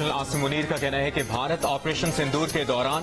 Martial Asim Munir का कहना है कि भारत ऑपरेशन सिंदूर के दौरान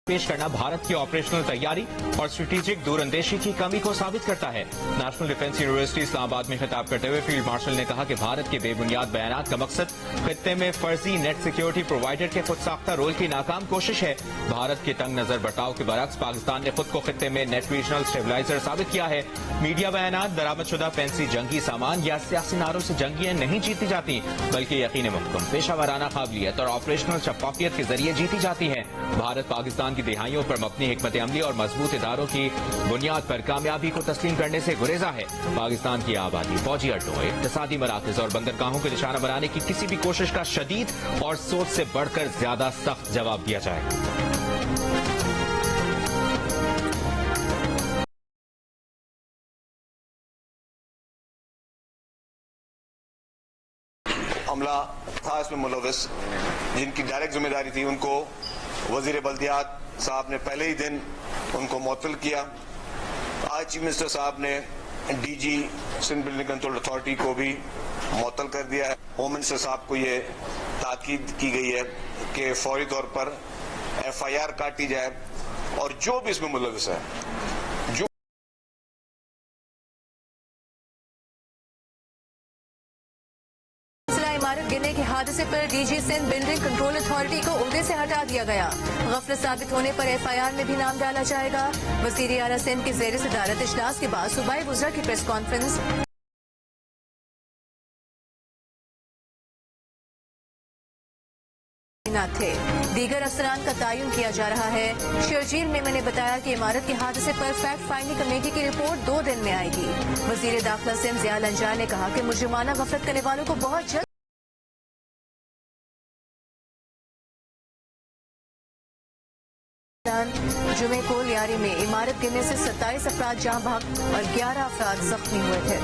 पेश करना भारत की ऑपरेशनल तैयारी और स्ट्रेटेजिक दूरंदेशी की कमी को साबित करता है। नेशनल डिफेंस यूनिवर्सिटी इस्लामाबाद में खिताब करते हुए फील्ड मार्शल ने कहा कि भारत के बेबुनियाद बयानात का मकसद खित्ते में फर्जी नेट सिक्योरिटी प्रोवाइडर के खुद साख्ता रोल की नाकाम कोशिश है। भारत के तंग नजर बर्ताव के बरक्स पाकिस्तान ने खुद को खित्ते में नेट रीजनल स्टेबलाइजर साबित किया है। मीडिया बयानात दरामदशुदा फैंसी जंगी सामान या सियासी नारों से जंगियां नहीं जीती जाती, बल्कि यकीन मुहकम पेशा वाराना काबिलियत और ऑपरेशनल शफाफियत के जरिए जीती जाती है। भारत पाकिस्तान की दिहाइयों पर मबनी हिकमत अमली और मजबूत इदारों की बुनियाद पर कामयाबी को तस्लीम करने से गुरेजा है। पाकिस्तान की आबादी, फौजी अड्डों, इक्तिसादी मराकज और बंदरगाहों को निशाना बनाने की किसी भी कोशिश का शदीद और सोच से बढ़कर ज्यादा सख्त जवाब दिया जाएगा। अमला था इसमें मुलविस, जिनकी डायरेक्ट जिम्मेदारी थी, उनको वजीर बल्दियात साहब ने पहले ही दिन उनको मुअत्तल किया। आज चीफ मिनिस्टर साहब ने DG Sindh building control authority को भी मुअत्तल कर दिया है। होम मिनिस्टर साहब को ये ताकीद की गई है कि फौरी तौर पर FIR काटी जाए और जो भी इसमें मुलविस है, जो इमारत गिरने के हादसे पर DG Sindh building control authority को ओहदे से हटा दिया गया। गफलत साबित होने पर FIR में भी नाम डाला जाएगा। वजीर आला सिंध के ज़ेर सदारत इजलास के बाद सूबाई वज़रा की प्रेस कॉन्फ्रेंस थे। दीगर अफसरान का तयन किया जा रहा है। शर्जील में मैंने बताया कि इमारत के हादसे पर फैक्ट फाइंडिंग कमेटी की रिपोर्ट 2 दिन में आएगी। वजीर दाखिला सिंध ज़िया लंजान ने कहा कि मुजरिमाना गफलत करने वालों को बहुत जल्द जुमे को लियारी में इमारत गिरने से 27 अफराद जाँ बहक और 11 अफराद जख्मी हुए थे।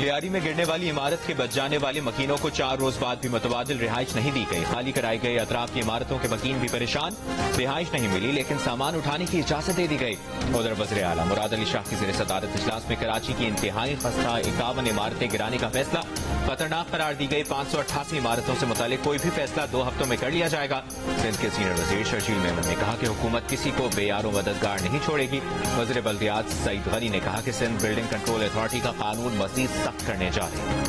लियारी में गिरने वाली इमारत के बच जाने वाले मकीनों को 4 रोज बाद भी मुतबादिल रिहाइश नहीं दी गई। खाली कराई गई अतराफ की इमारतों के मकीन भी परेशान। रिहाइश नहीं मिली, लेकिन सामान उठाने की इजाजत दे दी गई। उधर वज़ीर आला मुराद अली शाह की ज़ेर सदारत इजलास में कराची की इंतहाई खस्ता 51 इमारतें गिराने का फैसला खतरनाक करार दी गई। 588 इमारतों से मुतालिक कोई भी फैसला 2 हफ्तों में कर लिया जाएगा। सिंध के सीनियर वजीर शर्जील मेमन ने कहा कि हुकूमत किसी को बेयारो मददगार नहीं छोड़ेगी। वज़ीर बल्दियात सईद गनी ने कहा कि सिंध बिल्डिंग कंट्रोल अथॉरिटी का कानून मजीद सख्त करने जा रहे हैं।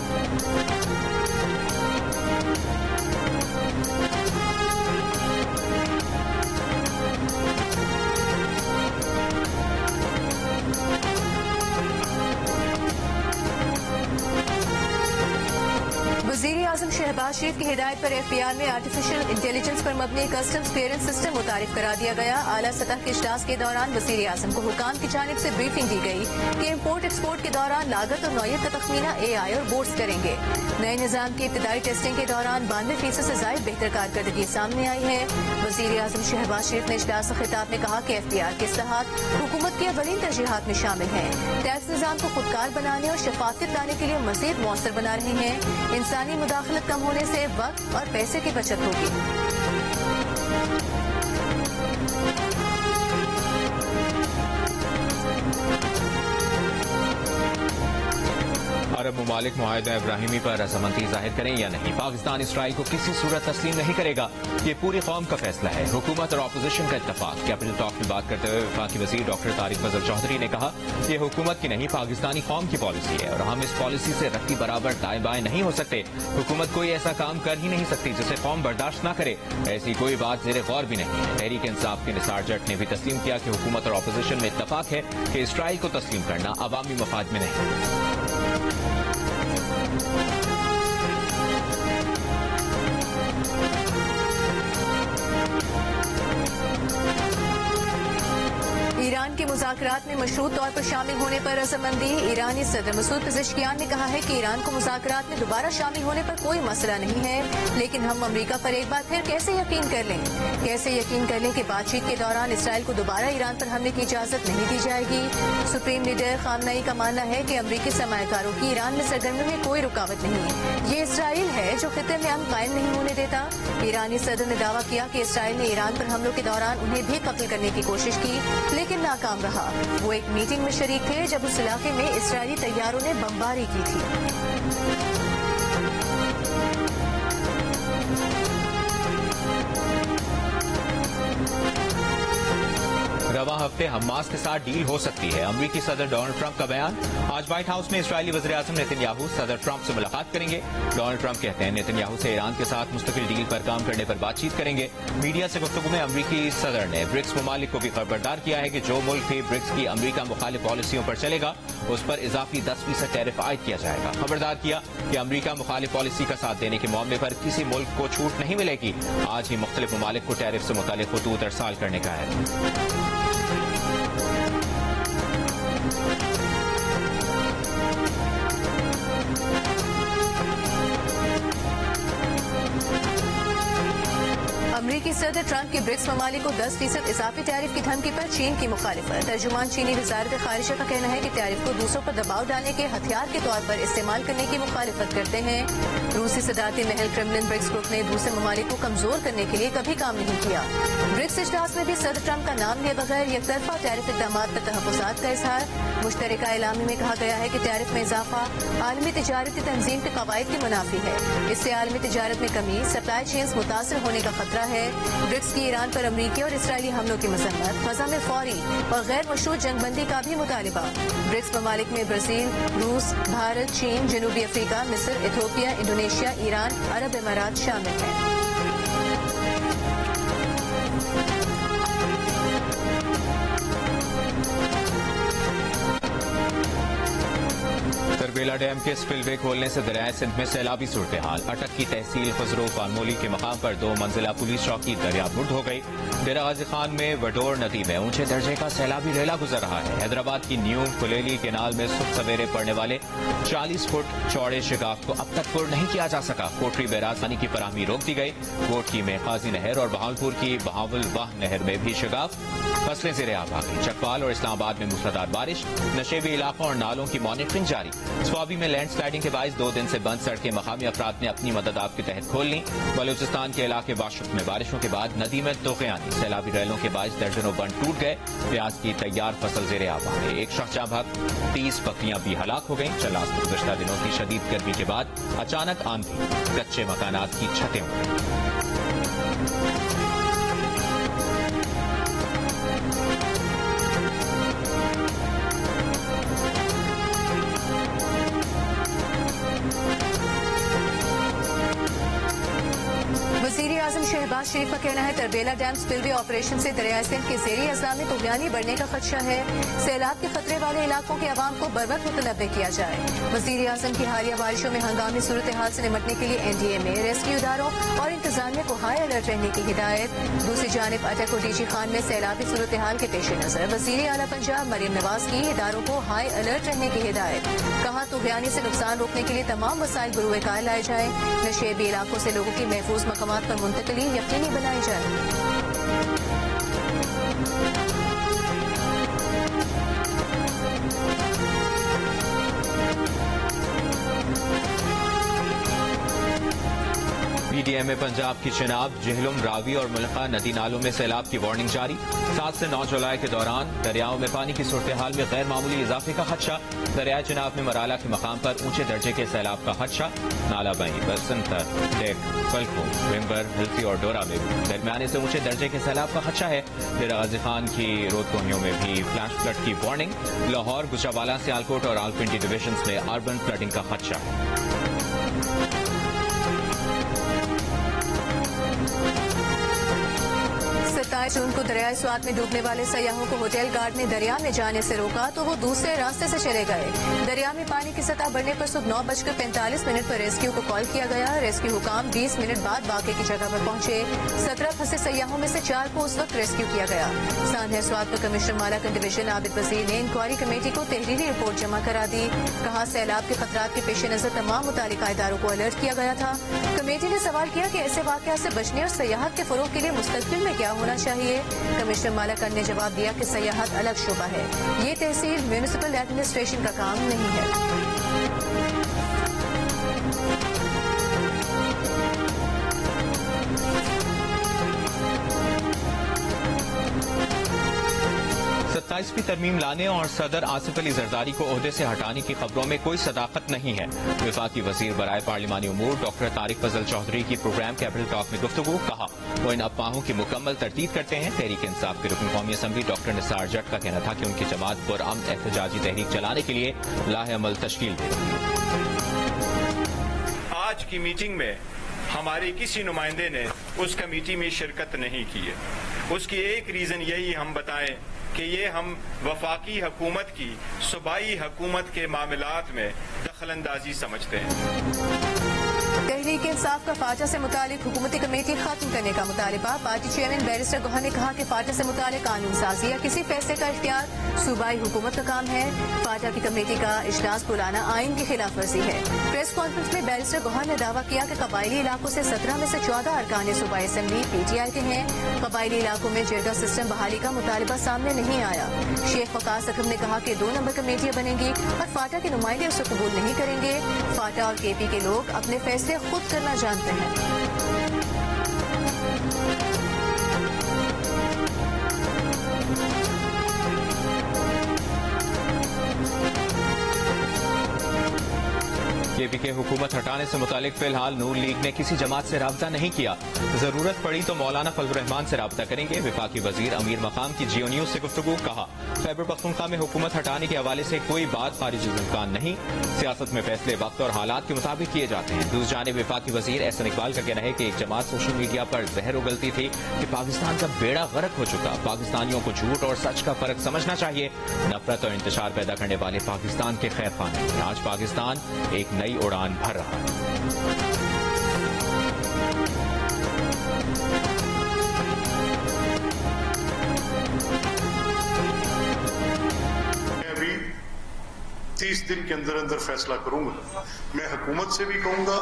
वज़ीर आज़म शहबाज शरीफ की हिदायत पर FBR में आर्टिफिशियल इंटेलिजेंस पर मबनी कस्टम्स क्लियरेंस सिस्टम मुतारिफ करा दिया गया। आला सतह के इजलास के दौरान वज़ीर आज़म को हुकाम की जानिब से ब्रीफिंग दी गई कि इम्पोर्ट एक्सपोर्ट के दौरान लागत और नौयत का तखमीना AI और बोर्ड्स करेंगे। नए निज़ाम की इब्तिदाई टेस्टिंग के दौरान 92% से ज़ायद बेहतर कारकर्दगी सामने आई है। वज़ीर आज़म शहबाज शरीफ ने इजलास से खिताब में कहा कि FBR के इस्लाहात हुकूमत की अवलीन तरजीहात में शामिल हैं। टैक्स निज़ाम को खुदकार बनाने और शफाफियत लाने के लिए मज़ीद मौसर बना रहे हैं। इंसानी मुदाखलत कम होने से वक्त और पैसे की बचत होगी। अरब मुमालिक मुआहिदा इब्राहिमी पर रजामंदी जाहिर करें या नहीं, पाकिस्तान इसराइल को किसी सूरत तस्लीम नहीं करेगा। ये पूरी कौम का फैसला है। हुकूमत और अपोजिशन का इत्तफाक। कैपिटल टॉक में बात करते हुए वफाकी वजीर डॉक्टर तारिक फजल चौधरी ने कहा कि हुकूमत की नहीं, पाकिस्तानी कौम की पॉलिसी है और हम इस पॉलिसी से रत्ती बराबर दाएं बाएं नहीं हो सकते। हुकूमत कोई ऐसा काम कर ही नहीं सकती जिसे कौम बर्दाश्त न करे। ऐसी कोई बात ज़ेरे गौर भी नहीं है। तहरीक इंसाफ के निसार जट ने भी तस्लीम किया कि हुकूमत और अपोजिशन में इत्तफाक है कि इसराइल को तस्लीम करना अवामी मफाद में नहीं। ईरान ईरान के मुज़ाकरात में मशरूत तौर पर शामिल होने पर रजामंदी। ईरानी सदर मसूद पेज़ेश्कियान ने कहा है कि ईरान को मुज़ाकरात में दोबारा शामिल होने पर कोई मसला नहीं है, लेकिन हम अमरीका पर एक बार फिर कैसे यकीन कर लें कि बातचीत के दौरान इसराइल को दोबारा ईरान पर हमले की इजाज़त नहीं दी जाएगी। सुप्रीम लीडर खामनेई का मानना है कि अमरीकी सरमायाकारों की ईरान में सरगर्मी में कोई रुकावट नहीं। ये इसराइल है जो खित्ते में अमन कायम नहीं होने देता। ईरानी सदर ने दावा किया कि इसराइल ने ईरान पर हमलों के दौरान उन्हें भी कत्ल करने की कोशिश की, लेकिन नाकाम रहा। वो एक मीटिंग में शरीक थे जब उस इलाके में इसराइली तैयारों ने बमबारी की थी। रवा हफ्ते हमास के साथ डील हो सकती है, अमरीकी सदर डोनाल्ड ट्रंप का बयान। आज व्हाइट हाउस में इसराइली वज़ीर-ए-आज़म नेतन्याहू सदर ट्रंप से मुलाकात करेंगे। डोनाल्ड ट्रंप कहते हैं नेतन्याहू से ईरान के साथ मुस्तकिल डील पर काम करने पर बातचीत करेंगे। मीडिया से गुफ्तगू में अमरीकी सदर ने ब्रिक्स ममालिक को भी खबरदार किया है कि जो मुल्क भी ब्रिक्स की अमरीका मुखालिफ पॉलिसियों पर चलेगा उस पर इजाफी 10% टैरिफ आयद किया जाएगा। खबरदार किया कि अमरीका मुखालिफ पॉलिसी का साथ देने के मामले पर किसी मुल्क को छूट नहीं मिलेगी। आज ही मुख्तलिफ ममालिक को टैरिफ से मुतालिक खतूत अरसाल करने का है। अमरीकी सदर ट्रंप के ब्रिक्स ममालिक को 10% इजाफी टैरिफ की धमकी पर चीन की मुखालिफत। तर्जुमान चीनी वज़ारत ख़ारिजा का कहना है कि टैरिफ को दूसरों पर दबाव डालने के हथियार के तौर पर इस्तेमाल करने की मुखालिफत करते हैं। रूसी सदारती महल क्रेमलिन ब्रिक्स ग्रुप ने दूसरे ममालिक को कमजोर करने के लिए कभी काम नहीं किया। ब्रिक्स इजलास में भी सदर ट्रंप का नाम लिए बगैर एकतरफा टैरिफ इक़दामात पर तहफ़्फ़ुज़ात का इज़हार। मुश्तरका एलामी में कहा गया है कि टैरिफ में इजाफा आलमी तिजारती तंजीम के कवायद के मुनाफी है। इससे आलमी तिजारत में कमी, सप्लाई चेन्स मुतासर होने का खतरा है। ब्रिक्स की ईरान पर अमरीकी और इसराइली हमलों की मजम्मत, फजा में फौरी और गैर मशरूत जंगबंदी का भी मुतालिबा। ब्रिक्स ममालिक में ब्राजील, रूस, भारत, चीन, जनूबी अफ्रीका, मिस्र, इथियोपिया, इंडोनेशिया, ईरान, अरब अमारात शामिल हैं। तरबेला डैम के स्पिलवे खोलने से दरियाए सिंध में सैलाबी सूरत हाल। अटक की तहसील खजरो फानमोली के मकाम पर 2 मंजिला पुलिस चौकी दरियाबुर्द हो गई। डेरा गाजी खान में वडोर नदी में ऊंचे दर्जे का सैलाबी रेला गुजर रहा है। हैदराबाद की न्यू फुलेली केनाल में सुबह सवेरे पड़ने वाले 40 फुट चौड़े शिगाफ को अब तक पुर नहीं किया जा सका। कोटरी बैराज पानी की फराहमी रोक दी गई। कोटकी में काजी नहर और बहावलपुर की बहावल वाह नहर में भी शिगाफ। फसलें ज़ेरे आब आ गई। चकवाल और इस्लामाबाद में मूसलाधार बारिश। नशेबी इलाकों और नालों की मॉनिटरिंग जारी। स्वाबी में लैंड स्लाइडिंग के बायस 2 दिन से बंद सड़कें मकामी अफराद ने अपनी मदद आप के तहत खोल ली। बलूचिस्तान के इलाके वाशुक में बारिशों के बाद नदी में तूफ़ान। सैलाबी रैलों के बायस दर्जनों बंद टूट गए। प्याज की तैयार फसल ज़ेरे आब आ गई। एक शख्स जाँ बहक, 30 बकरियां भी हलाक हो गईं। चलास में गुज़श्ता दिनों की शदीद गर्मी के बाद अचानक आंधी, कच्चे मकानात की छतें उड़ी। वज़ीर-ए-आज़म शहबाज शरीफ का कहना है तरबेला डैम स्पिलवे ऑपरेशन से दरियाए सिंध के ज़ेरी अज़ला में तुग़यानी बढ़ने का खदशा है। सैलाब के खतरे वाले इलाकों के अवाम को बर वक्त मुतनब्बे किया जाए। वज़ीर-ए-आज़म की हालिया बारिशों में हंगामी सूरत हाल से निमटने के लिए NDA में रेस्क्यू इदारों और इंतजामिया को हाई अलर्ट रहने की हिदायत। दूसरी जानिब अटक और डीजी खान में सैलाबी सूरत हाल के पेश नज़र वज़ीर आला पंजाब मरियम नवाज की इदारों को हाई अलर्ट रहने की हिदायत। कहा तुग़यानी से नुकसान रोकने के लिए तमाम वसाइल बरूए कार लाए जाए। नशेबी इलाकों से लोगों की महफूज मकामात पर मुंतकिली यकीनी बनाई जाए। PDM में पंजाब की चिनाब, जिहलुम, रावी और मुल्का नदी नालों में सैलाब की वार्निंग जारी। 7 से 9 जुलाई के दौरान दरियाओं में पानी की सूरत हाल में गैर मामूली इजाफे का खदशा। दरियाए चिनाब में मराला के मकाम पर ऊंचे दर्जे के सैलाब का खदशा। नाला बई, बसंतर, डेक, फलखो, विम्बर, हिल्सी और डोरा में भी दरमियाने से ऊंचे दर्जे के सैलाब का खदशा है। डेरा गाजी खान की रोदकोहियों में भी फ्लैश फ्लड की वार्निंग। लाहौर, गुजरावाला, सियालकोट और रावलपिंडी डिविजन्स में अर्बन फ्लडिंग का खदशा है। 28 जून को दरियाए स्वात में डूबने वाले सयाहों को होटल गार्ड ने दरिया में जाने से रोका तो वो दूसरे रास्ते से चले गए। दरिया में पानी की सतह बढ़ने पर सुबह 9:45 पर रेस्क्यू को कॉल किया गया। रेस्क्यू हुकाम 20 मिनट बाद वाक़े की जगह पर पहुंचे। 17 फंसे सयाहों में से 4 को उस वक्त रेस्क्यू किया गया। सान्हे स्वात पर कमिश्नर मालाकन डिवीजन आबिद वजीर ने इंक्वायरी कमेटी को तहरीरी रिपोर्ट जमा करा दी। कहा सैलाब के खतरात के पेश नजर तमाम मुतालिका इदारों को अलर्ट किया गया था। कमेटी ने सवाल किया कि ऐसे वाक़यात से बचने और सयाहत के फरोग के लिए मुस्तकबिल में क्या होना चाहिए। कमिश्नर मालाकन ने जवाब दिया कि सयाहत अलग शुबा है, ये तहसील म्यूनिसिपल एडमिनिस्ट्रेशन का काम नहीं है। सत्ताईसवीं तरमीम लाने और सदर आसिफ अली जरदारी को ओहदे से हटाने की खबरों में कोई सदाकत नहीं है। वफाकी वजीर बराए पार्लिमानी उमूर डॉक्टर तारिक फजल चौधरी की प्रोग्राम कैपिटल टॉक में गुफ्तगू। कहा वो इन अफवाहों की मुकम्मल तरदीद करते हैं। तहरीक इंसाफ के रुकन कौमी असम्बली डॉक्टर निसार जट का कहना था कि उनकी जमात पुरअमन एहतजाजी तहरीक चलाने के लिए लाहे अमल तश्कील दे। आज की मीटिंग में हमारे किसी नुमाइंदे ने उस कमेटी में शिरकत नहीं की है। उसकी एक रीजन यही हम बताएं कि ये हम वफाकी हुकूमत की सूबाई हुकूमत के मामलात में दखलंदाजी समझते हैं। तहरीक इंसाफ का फाटा से मुतालिक हुकूमती कमेटी खत्म करने का मुतालिबा। पार्टी चेयरमैन बैरिस्टर गौहर ने कहा कि फाटा से मुतालिक कानून साजी या किसी फैसले का इख्तियार सूबाई हुकूमत का काम है। फाटा की कमेटी का इजलास बुलाना आइन की खिलाफ वर्जी है। प्रेस कॉन्फ्रेंस में बैरिस्टर गौहर ने दावा किया कि कबायली इलाकों से 17 में से 14 अरकान सूबाई असम्बली PTI के हैं। कबायली इलाकों में जिरगा सिस्टम बहाली का मुतालिबा सामने नहीं आया। शेख वकास अकरम ने कहा कि 2 नंबर कमेटियां बनेंगी और फाटा के नुमाइंदे उसे कबूल नहीं करेंगे। फाटा और KP के लोग अपने फैसले खुद करना जानते हैं। KP के हुकूमत हटाने से मुतालिक फिलहाल नून लीग ने किसी जमात से राब्ता नहीं किया। जरूरत पड़ी तो मौलाना फजलुर रहमान से राब्ता करेंगे। वफाकी वजीर अमीर मकाम की जियो न्यूज से गुफ्तगू। कहा खैबर पख्तूनख्वा में हुकूमत हटाने के हवाले से कोई बात खारिज इम्कान नहीं। सियासत में फैसले वक्त और हालात के मुताबिक किए जाते हैं। दूसरी जानिब वफाकी वजीर एहसन इकबाल का कहना है कि एक जमात सोशल मीडिया पर जहर उगलती थी कि पाकिस्तान का बेड़ा गर्क हो चुका। पाकिस्तानियों को झूठ और सच का फर्क समझना चाहिए। नफरत और इंतशार पैदा करने वाले पाकिस्तान के खैर खान हैं। आज पाकिस्तान एक नई उड़ान भर रहा है। मैं अभी 30 दिन के अंदर अंदर फैसला करूंगा। मैं हुकूमत से भी कहूंगा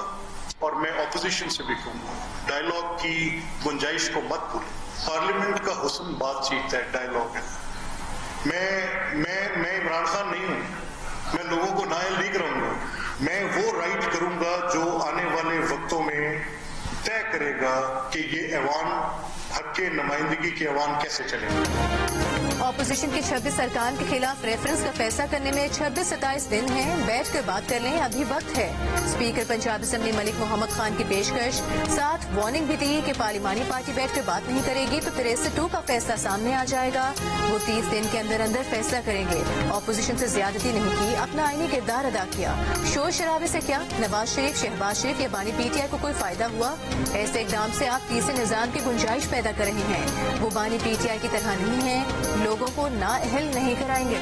और मैं ऑपोजिशन से भी कहूंगा, डायलॉग की गुंजाइश को मत भूलें। पार्लियामेंट का हुस्न बातचीत है, डायलॉग है। मैं इमरान खान नहीं हूं, मैं लोगों को नायल नहीं कराऊंगा। मैं वो राइट करूंगा जो आने वाले वक्तों में तय करेगा कि ये ऐवान हक के नुमाइंदगी के ऐवान कैसे चलेगा। ऑपोजिशन के 26 अरकान के खिलाफ रेफरेंस का फैसला करने में 26-27 दिन हैं। बैठ कर बात कर लें, अभी वक्त है। स्पीकर पंजाब असेंबली मलिक मोहम्मद खान की पेशकश। साथ वार्निंग भी दी कि पार्लिमानी पार्टी बैठ कर बात नहीं करेगी तो 63 का फैसला सामने आ जाएगा। वो 30 दिन के अंदर अंदर फैसला करेंगे। ऑपोजिशन से ज्यादती नहीं की, अपना आईनी किरदार अदा किया। शोर शराबे से क्या नवाज शरीफ, शहबाज शरीफ या बानी PTI को कोई फायदा हुआ? ऐसे इकदाम से आप तीसरे निजाम की गुंजाइश पैदा कर रहे हैं। वो बानी PTI की तरह नहीं है, लोगों को नाअहल नहीं कराएंगे।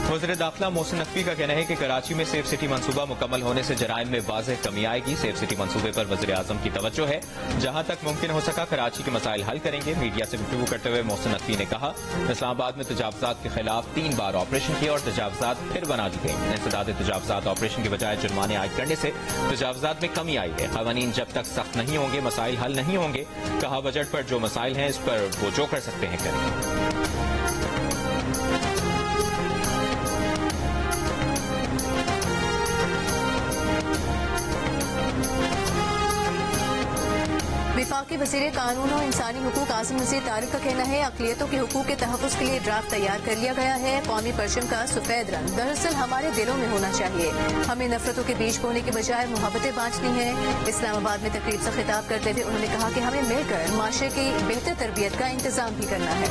वज़ीर दाखिला मोहसिन नकवी का कहना है कि कराची में सेफ सिटी मंसूबा मुकम्मल होने से जराइम में वाज़ेह कमी आएगी। सेफ सिटी मंसूबे पर वज़ीर आज़म की तवज्जो है। जहां तक मुमकिन हो सका कराची के मसाइल हल करेंगे। मीडिया से गुफ्तगू करते हुए मोहसिन नकवी ने कहा इस्लामाबाद में तजावुज़ात के खिलाफ 3 बार ऑपरेशन किए और तजावुज़ात फिर बना दी गई। इंसदाद तजावुज़ात ऑपरेशन के बजाय जुर्माने आयद करने से तजावुज़ात में कमी आई है। क़वानीन जब तक सख्त नहीं होंगे मसाइल हल नहीं होंगे। कहा बजट पर जो मसाइल हैं इस पर वो जो कर सकते हैं करेंगे। वफाकी वज़ीर कानून और इंसानी हुकूक आज़म नज़ीर तारिक का कहना है अक़लियतों के हुकूक के तहफ़्फ़ुज़ के लिए ड्राफ्ट तैयार कर लिया गया है। कौमी परचम का सफ़ेद रंग दरअसल हमारे दिलों में होना चाहिए। हमें नफरतों के बीज बोने के बजाय मोहब्बतें बांटनी है। इस्लामाबाद में तकरीब से खिताब करते हुए उन्होंने कहा कि हमें मिलकर माशरे की बेहतर तरबियत का इंतजाम भी करना है।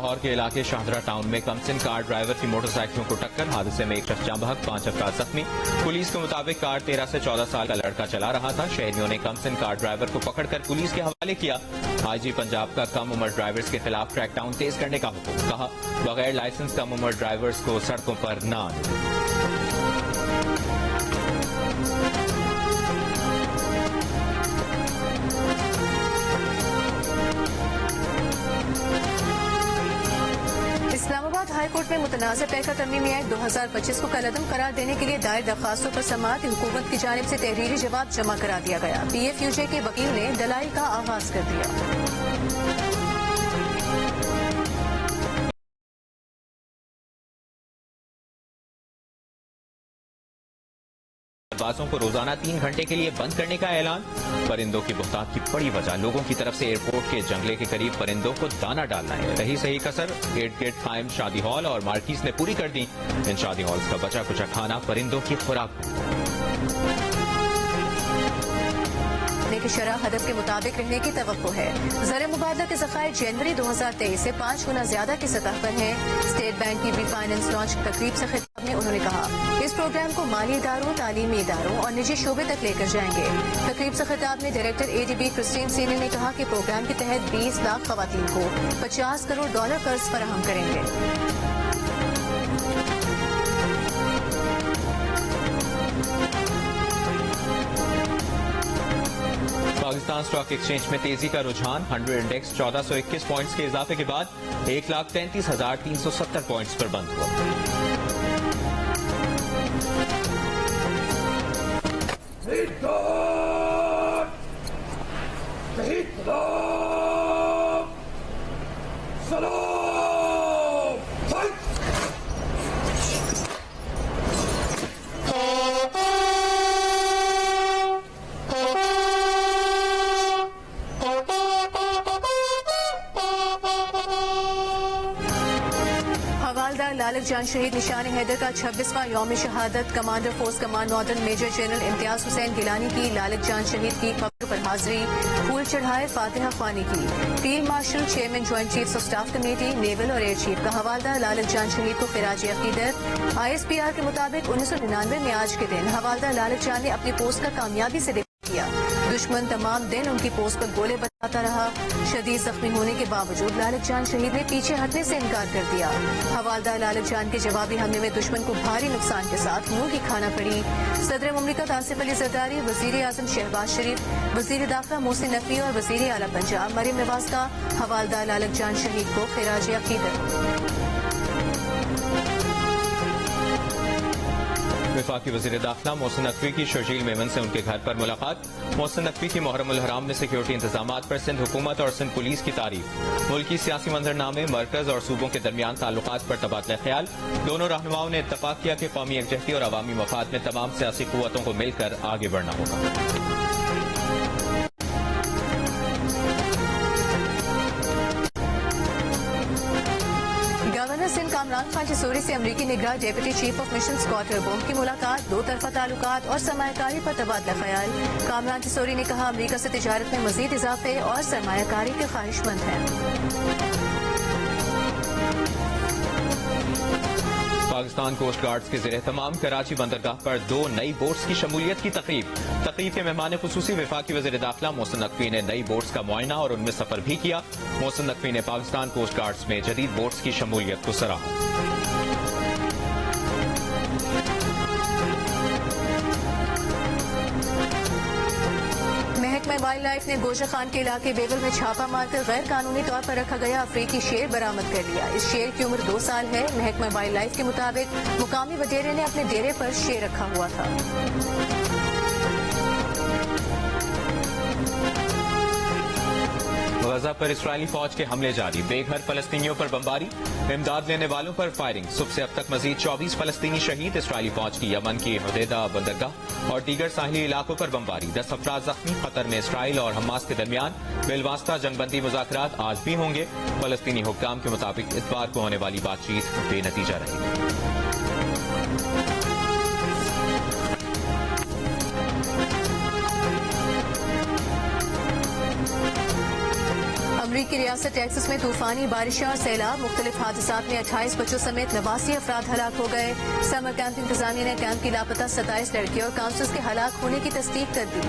لاہور کے علاقے شاہدرہ ٹاؤن میں کمسن کار ڈرائیور کی موٹر سائیکلوں کو ٹکر، حادثے میں ایک شخص جاں بحق، 5 افراد زخمی۔ پولیس کے مطابق کار 13 سے 14 سال کا لڑکا چلا رہا تھا۔ شہریوں نے کمسن کار ڈرائیور کو پکڑ کر پولیس کے حوالے کیا۔ آئی جی پنجاب کا کم عمر ڈرائیورز کے خلاف کریک ڈاؤن تیز کرنے کا حکم، کہا بغیر لائسنس کم عمر ڈرائیورز کو سڑکوں پر نہ آنے دیں۔ اسلام آباد ہائی کورٹ میں متنازع پیکہ ترمیمی ایکٹ 2025 کو کالعدم قرار دینے کے لیے دائر درخواستوں پر سماعت حکومت کی جانب سے تحریری جواب جمع کرا دیا گیا۔ پی ایف یو جے کے وکیل نے دلائل کا آغاز کر دیا۔ بازوں کو روزانہ 3 گھنٹے کے لیے بند کرنے کا اعلان۔ پرندوں کی بہتات کی بڑی وجہ لوگوں کی طرف سے ایئرپورٹ کے جنگلے کے قریب پرندوں کو دانہ ڈالنا ہے۔ رہی صحیح کسر ارد گرد قائم شادی ہال اور مارکیز نے پوری کر دی۔ ان شادی ہالز کا بچا کچا کھانا پرندوں کی خوراک کی شرح ہدف کے مطابق رہنے کی توقع ہے۔ زر مبادلہ کے ذخائر جنوری 2023 سے 5 گنا زیادہ کی سطح پر ہیں۔ اسٹیٹ بینک کی ری فائنانس لانچ تقریب سے خطاب میں انہوں نے کہا اس پروگرام کو مالی اداروں، تعلیمی اداروں اور نجی شعبے تک لے کر جائیں گے۔ تقریب سے خطاب میں director A D B Christine سینیل نے کہا کہ پروگرام کے تحت 20 لاکھ خواتین کو $50 کروڑ قرض فراہم کریں گے۔ پاکستان اسٹاک ایکسچینج میں تیزی کا رجحان، 100 انڈیکس 1421 پوائنٹس کے اضافے کے بعد 1,33,370 پوائنٹس پر بند ہوا۔ لالک جان شہید نشان حیدر کا 26واں یوم شہادت، commander force command northern major general Imtiaz Hussain Gilani کی لالک جان شہید کی قبر پر حاضری، پھول چڑھائے، فاتحہ خوانی کی۔ Field marshal chairman joint chiefs of staff committee naval اور ایئر چیف کا حوالدار لالک جان شہید کو خراج عقیدت۔ آئی ایس پی آر کے مطابق 1999 میں آج کے دن حوالدار لالک جان نے اپنی پوسٹ کا کامیابی سے دفاع کیا۔ دشمن تمام دن ان کی پوسٹ پر گولے بچاتا رہا۔ شدید زخمی ہونے کے باوجود لالک جان شہید نے پیچھے ہٹنے سے انکار کر دیا۔ حوالدار لالک جان کے جوابی حملے میں دشمن کو بھاری نقصان کے ساتھ منہ کی کھانا پڑی۔ صدر مملکت آصف علی زرداری، وزیر اعظم شہباز شریف، وزیر داخلہ محسن نقوی اور وزیر اعلیٰ پنجاب مریم نواز کا حوالدار لالک جان شہید کو خراج عقیدت۔ وفاقی وزیر داخلہ محسن نقوی کی شرجیل میمن سے ان کے گھر پر ملاقات۔ محسن نقوی کی محرم الحرام میں سیکیورٹی انتظامات پر سندھ حکومت اور سندھ پولیس کی تعریف۔ ملکی سیاسی منظرنامے، مرکز اور صوبوں کے درمیان تعلقات پر تبادلہ خیال۔ دونوں رہنماؤں نے اتفاق کیا کہ قومی یکجہتی اور عوامی مفاد میں تمام سیاسی قوتوں کو مل کر آگے بڑھنا ہوگا۔ گورنر سندھ کامران خان چسوری سے امریکی نگراں deputy chief of mission Scott اربوم کی ملاقات، 2 طرفہ تعلقات اور سرمایہ کاری پر تبادلہ خیال۔ کامران چسوری نے کہا امریکہ سے تجارت میں مزید اضافے اور سرمایہ کاری کے خواہش مند ہیں۔ پاکستان کوسٹ گارڈز کے زیر اہتمام کراچی بندرگاہ پر 2 نئی بوٹس کی شمولیت کی تقریب کے مہمان خصوصی وفاقی وزیر داخلہ محسن نقوی نے نئی بوٹس کا معائنہ اور ان میں سفر بھی کیا۔ محسن نقوی نے پاکستان کوسٹ گارڈز میں جدید بوٹس کی شمولیت کو سراہا۔ محکمہ وائلڈ لائف نے گوجر خان کے علاقے بیول میں چھاپا مار کر غیر قانونی طور پر رکھا گیا افریقی شیر برآمد کر لیا۔ اس شیر کی عمر 2 سال ہے۔ محکمہ وائلڈ لائف کے مطابق مقامی وڈیرے نے اپنے ڈیرے پر شیر رکھا ہوا تھا۔ غزہ پر اسرائیلی فوج کے حملے جاری، بے گھر فلسطینیوں پر بمباری، امداد لینے والوں پر فائرنگ۔ صبح سے اب تک مزید 24 فلسطینی شہید۔ اسرائیلی فوج کی یمن کی حدیدہ بندرگاہ اور دیگر ساحلی علاقوں پر بمباری، 10 افراد زخمی۔ قطر میں اسرائیل اور حماس کے درمیان بالواسطہ جنگ بندی مذاکرات آج بھی ہوں گے۔ فلسطینی حکام کے مطابق اتوار کو ہونے والی بات چیت بے نتیجہ رہی۔ امریکی کی ریاست ٹیکسس میں طوفانی بارشیں اور سیلاب، مختلف حادثات میں 28 بچوں سمیت 89 افراد ہلاک ہو گئے۔ سمر کیمپ انتظامیہ نے کیمپ کی لاپتہ 27 لڑکیوں اور کاؤنسلرز کے ہلاک ہونے کی تصدیق کر دی۔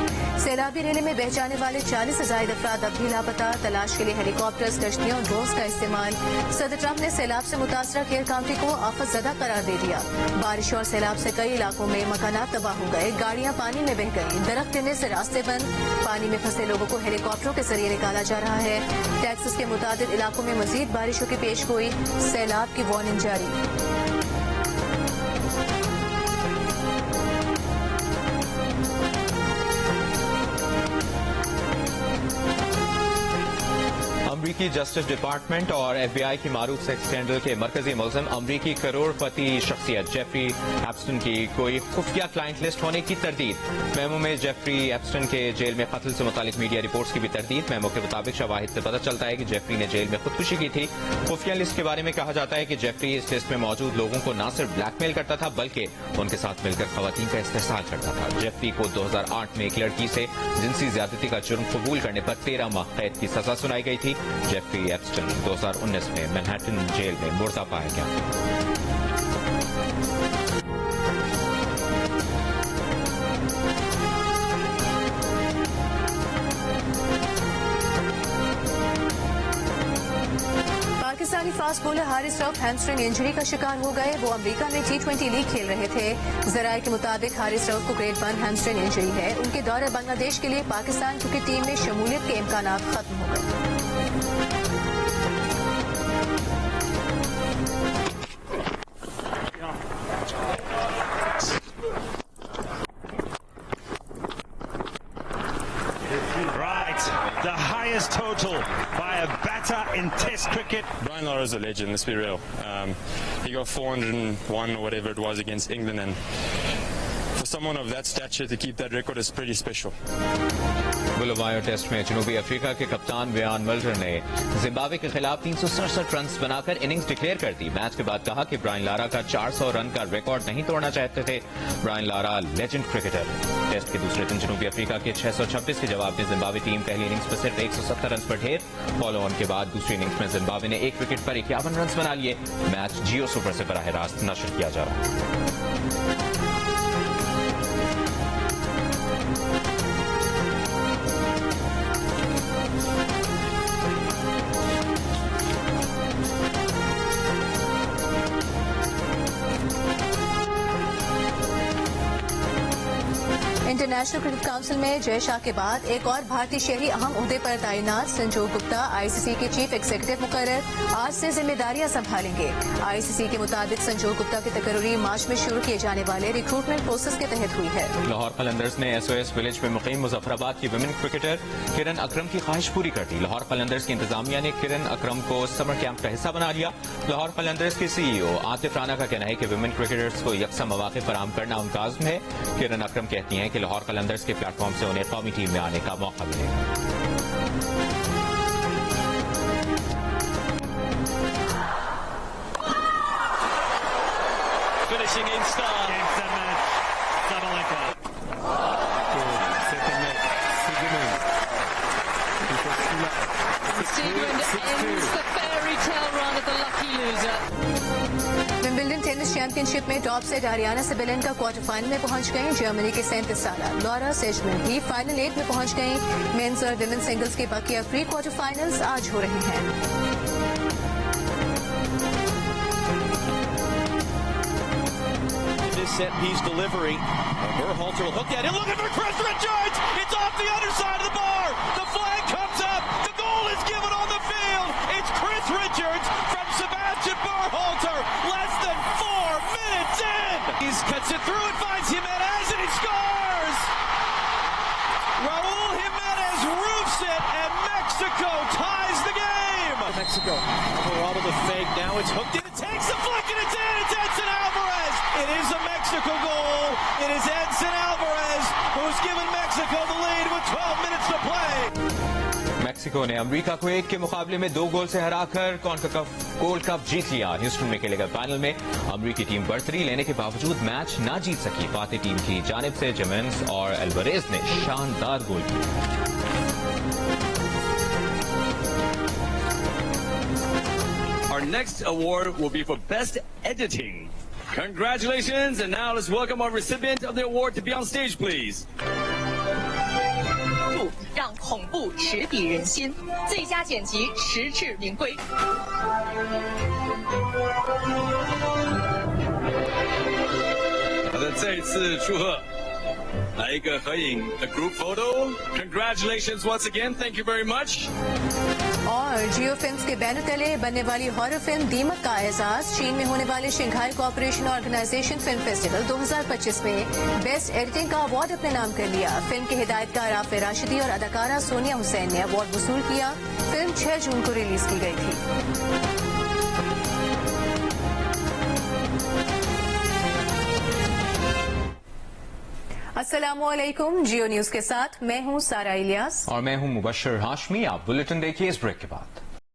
سیلابی ریلے میں بہہ جانے والے 40 سے زائد افراد اب بھی لاپتہ، تلاش کے لیے ہیلی کاپٹرز، کشتیوں اور ڈرونز کا استعمال۔ صدر ٹرمپ نے سیلاب سے متاثرہ کیئر کاؤنٹی کو آفت زدہ قرار دے دیا۔ بارشوں اور سیلاب سے کئی علاقوں میں مکانات تباہ ہو گئے، گاڑیاں پانی میں بہہ گئیں، درخت گرنے سے راستے بند، پانی میں پھنسے لوگوں کو ہیلی کاپٹروں کے ذریعے نکالا جا رہا ہے۔ ٹیکسس کے متعدد علاقوں میں مزید بارشوں کی پیش گوئی، سیلاب کی وارننگ جاری۔ امریکی جسٹس ڈپارٹمنٹ اور ایف بی آئی کی معروف سیکس اسکینڈل کے مرکزی ملزم امریکی کروڑ پتی شخصیت جیفری ایپسٹن کی کوئی خفیہ کلائنٹ لسٹ ہونے کی تردید۔ میمو میں جیفری ایپسٹن کے جیل میں قتل سے متعلق میڈیا رپورٹس کی بھی تردید۔ میمو کے مطابق شواہد سے پتہ چلتا ہے کہ جیفری نے جیل میں خودکشی کی تھی۔ خفیہ لسٹ کے بارے میں کہا جاتا ہے کہ جیفری اس لسٹ میں موجود لوگوں کو نہ صرف بلیک میل کرتا تھا بلکہ ان کے ساتھ مل کر خواتین کا استحصال کرتا تھا۔ جیفری کو 2008 میں ایک لڑکی سے جنسی زیادتی کا جرم قبول کرنے پر 13 ماہ قید کی سزا سنائی گئی تھی۔ جیفری ایپسٹن 2019 میں مینہٹن جیل میں مردہ پایا گیا۔ پاکستانی فاسٹ بولر حارث رؤف ہیمسٹرنگ انجری کا شکار ہو گئے۔ وہ امریکہ میں T20 لیگ کھیل رہے تھے۔ ذرائع کے مطابق حارث رؤف کو گریڈ 1 ہیمسٹرنگ انجری ہے۔ ان کے دورہ بنگلہ دیش کے لیے پاکستان کرکٹ ٹیم میں شمولیت کے امکانات ختم ہو گئے۔ The highest total by a batter in Test cricket. Brian Lara is a legend, let's be real. He got 401 or whatever it was against England, and for someone of that stature to keep that record is pretty special. Bulawayo test میں جنوبی افریقہ کے کپتان ویان ملٹر نے Zimbabwe کے خلاف 367 runs بنا کر innings declare کر دی۔ میچ کے بعد کہا کہ برائن لارا کا 400 رن کا ریکارڈ نہیں توڑنا چاہتے تھے۔ Brian Lara legend cricketer. Test کے دوسرے دن جنوبی افریقہ کے 626 کے جواب میں زمبابوے ٹیم پہلی اننگز پر صرف 170 رنز پر ڈھیر۔ فالو آن کے بعد دوسری اننگز میں زمبابوے نے ایک وکٹ پر 51 رنز بنا لیے۔ میچ جیو سپر سے براہ راست نشر کیا جا رہا ہے۔ انٹرنیشنل کرکٹ کونسل میں جے شاہ کے بعد ایک اور بھارتی شہری اہم عہدے پر تعینات۔ سنجو گپتا ICC کے چیف ایگزیکٹو مقرر، آج سے ذمہ داریاں سنبھالیں گے۔ ICC کے مطابق سنجو گپتا کی تقرری مارچ میں شروع کیے جانے والے ریکروٹمنٹ پروسیس کے تحت ہوئی ہے۔ لاہور قلندرز نے SOS ولیج میں مقیم مظفر آباد کی ویمن کرکٹر کرن اکرم کی خواہش پوری کر دی۔ لاہور قلندرز کی انتظامیہ نے کرن اکرم کو سمر کیمپ کا حصہ بنا لیا۔ لاہور قلندرز کے CEO عاطف رانا کا کہنا ہے کہ ویمن کرکٹرز کو یکساں مواقع فراہم کرنا ان کا عزم ہے۔ کرن اکرم کہتی ہیں کہ لاہور قلندرز کے پلیٹ فارم سے انہیں قومی ٹیم میں آنے کا موقع ملے گا۔ Finishing in style. Against the match. Sabalenka. Second net. Sigmund ends the fairy tale run of the lucky loser. Wimbledon tennis championship میں top seed Aryna Sabalenka quarter final میں پہنچ گئیں۔ جرمنی کے 37 سالہ لورا سیجمن بھی فائنل 8 میں پہنچ گئیں۔ مینز اور ویمن سنگلز کے بقیہ پری کوارٹر فائنلز آج ہو رہے ہیں۔ Set piece delivery. Berhalter will hook that in. Looking for Chris Richards. It's off the underside of the bar. The flag comes up. The goal is given on the field. It's Chris Richards from Sebastian Berhalter. Less than 4 minutes in. He cuts it through and finds Jimenez and he scores. Raul Jimenez roofs it and Mexico ties the game. Mexico. Alvarado the fake. Now it's hooked in. It takes the flick and it's in. It's Edson Alvarez. It is a Mexico goal. It is Edson Alvarez who's given Mexico the lead with 12 minutes to play. Mexico نے امریکہ کو 1 کے مقابلے میں 2 گول سے ہرا کر کانکاکاف gold cup جیت لیا۔ ہیوسٹن میں کھیلے گئے فائنل میں امریکی ٹیم برتری لینے کے باوجود میچ نہ جیت سکی۔ فاتح ٹیم کی جانب سے جیمنز اور الوریز نے شاندار گول کیے۔ next award will be for Best Editing. Congratulations, and now let's welcome our recipient of the award to be on stage, please. 让恐怖直抵人心，最佳剪辑实至名归。好的，再次祝贺，来一个合影 ，a group photo. Congratulations once again. Thank you very much. और जियो films के banner तले बनने वाली horror film दीमक का एजाज चीन में होने वाले Shanghai cooperation organisation film festival 2025 में बेस्ट एडिटिंग का अवार्ड अपने नाम कर लिया। फिल्म के हिदायतकार आफे राशिदी और अदाकारा सोनिया हुसैन ने अवार्ड वसूल किया। फिल्म 6 जून को रिलीज की गई थी। अस्सलामुअलैकुम, जियो न्यूज के साथ मैं हूं सारा इलियास और मैं हूं मुबश्शिर हाशमी। आप बुलेटिन देखिए इस ब्रेक के बाद।